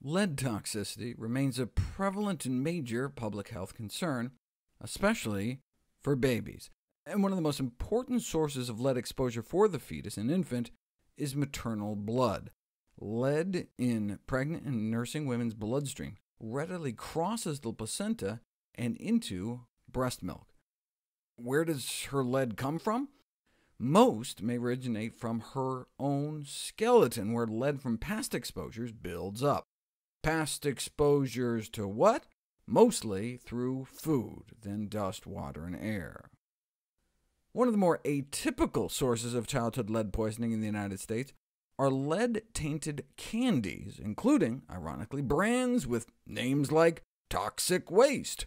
Lead toxicity remains a prevalent and major public health concern, especially for babies. And one of the most important sources of lead exposure for the fetus and infant is maternal blood. Lead in pregnant and nursing women's bloodstream readily crosses the placenta and into breast milk. Where does her lead come from? Most may originate from her own skeleton, where lead from past exposures builds up. Past exposures to what? Mostly through food, then dust, water, and air. One of the more atypical sources of childhood lead poisoning in the United States are lead-tainted candies, including, ironically, brands with names like toxic waste,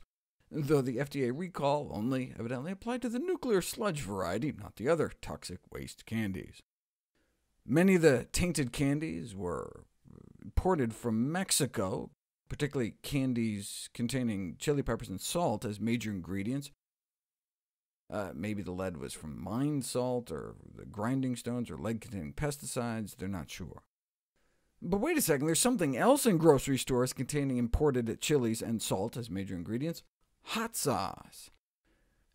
though the FDA recall only evidently applied to the nuclear sludge variety, not the other toxic waste candies. Many of the tainted candies were imported from Mexico, particularly candies containing chili peppers and salt as major ingredients. Maybe the lead was from mined salt, or the grinding stones, or lead-containing pesticides, they're not sure. But wait a second, there's something else in grocery stores containing imported chilies and salt as major ingredients: hot sauce.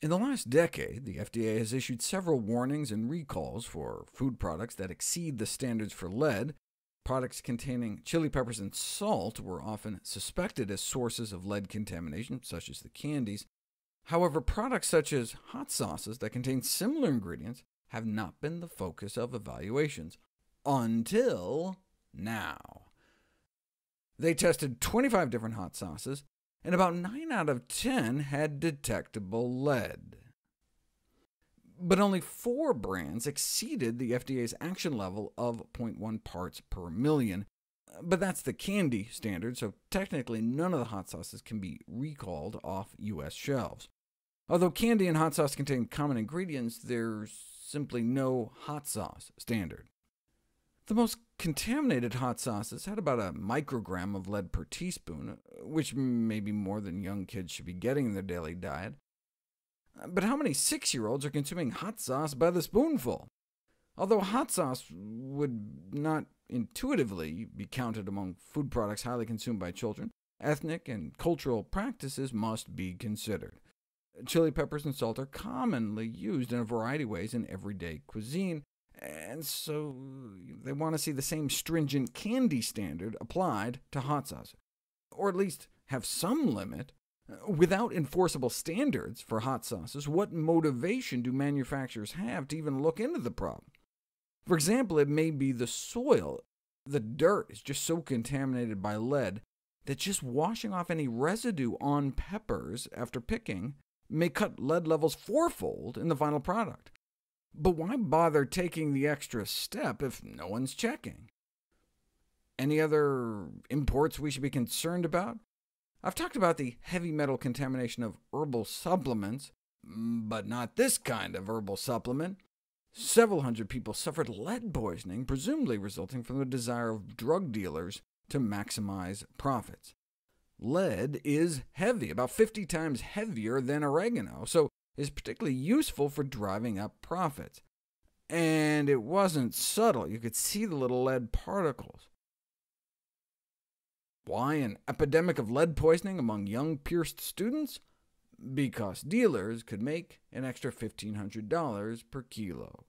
In the last decade, the FDA has issued several warnings and recalls for food products that exceed the standards for lead. Products containing chili peppers and salt were often suspected as sources of lead contamination, such as the candies. However, products such as hot sauces that contain similar ingredients have not been the focus of evaluations, until now. They tested 25 different hot sauces, and about 9 out of 10 had detectable lead. But only 4 brands exceeded the FDA's action level of 0.1 parts per million. But that's the candy standard, so technically none of the hot sauces can be recalled off U.S. shelves. Although candy and hot sauce contain common ingredients, there's simply no hot sauce standard. The most contaminated hot sauces had about a microgram of lead per teaspoon, which may be more than young kids should be getting in their daily diet. But how many 6-year-olds are consuming hot sauce by the spoonful? Although hot sauce would not intuitively be counted among food products highly consumed by children, ethnic and cultural practices must be considered. Chili peppers and salt are commonly used in a variety of ways in everyday cuisine, and so they want to see the same stringent candy standard applied to hot sauce, or at least have some limit. Without enforceable standards for hot sauces, what motivation do manufacturers have to even look into the problem? For example, it may be the soil. The dirt is just so contaminated by lead that just washing off any residue on peppers after picking may cut lead levels 4-fold in the final product. But why bother taking the extra step if no one's checking? Any other imports we should be concerned about? I've talked about the heavy metal contamination of herbal supplements, but not this kind of herbal supplement. Several hundred people suffered lead poisoning, presumably resulting from the desire of drug dealers to maximize profits. Lead is heavy, about 50 times heavier than oregano, so is particularly useful for driving up profits. And it wasn't subtle. You could see the little lead particles. Why an epidemic of lead poisoning among young Pierced students? Because dealers could make an extra $1,500 per kilo.